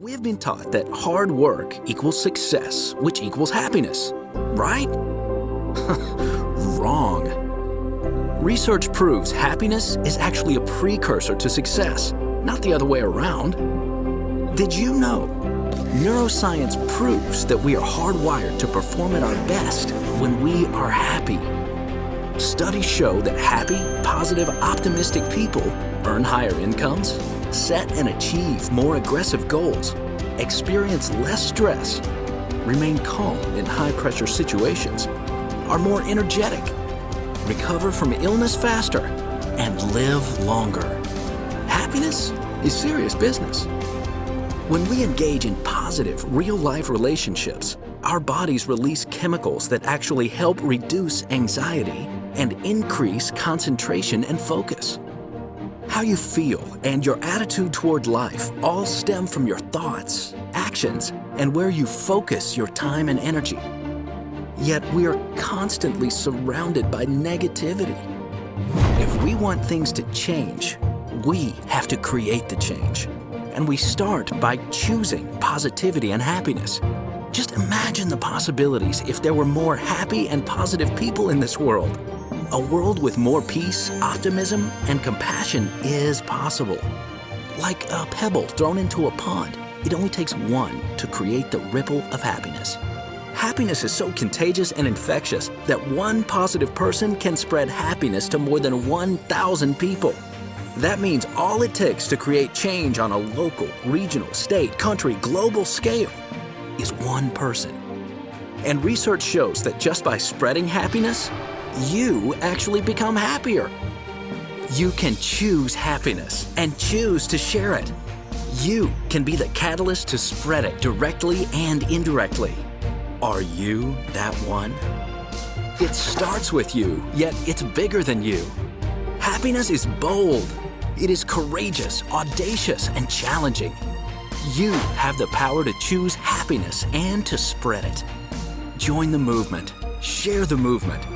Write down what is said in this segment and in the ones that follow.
We have been taught that hard work equals success, which equals happiness, right? Wrong. Research proves happiness is actually a precursor to success, not the other way around. Did you know? Neuroscience proves that we are hardwired to perform at our best when we are happy. Studies show that happy, positive, optimistic people earn higher incomes, set and achieve more aggressive goals, experience less stress, remain calm in high-pressure situations, are more energetic, recover from illness faster, and live longer. Happiness is serious business. When we engage in positive, real-life relationships, our bodies release chemicals that actually help reduce anxiety and increase concentration and focus. How you feel and your attitude toward life all stem from your thoughts, actions, and where you focus your time and energy. Yet we are constantly surrounded by negativity. If we want things to change, we have to create the change. And we start by choosing positivity and happiness. Just imagine the possibilities if there were more happy and positive people in this world. A world with more peace, optimism, and compassion is possible. Like a pebble thrown into a pond, it only takes one to create the ripple of happiness. Happiness is so contagious and infectious that one positive person can spread happiness to more than 1,000 people. That means all it takes to create change on a local, regional, state, country, global scale is one person. And research shows that just by spreading happiness, you actually become happier. You can choose happiness and choose to share it. You can be the catalyst to spread it directly and indirectly. Are you that one? It starts with you, yet it's bigger than you. Happiness is bold. It is courageous, audacious, and challenging. You have the power to choose happiness and to spread it. Join the movement. Share the movement.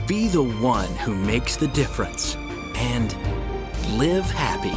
Be the one who makes the difference. And live happy.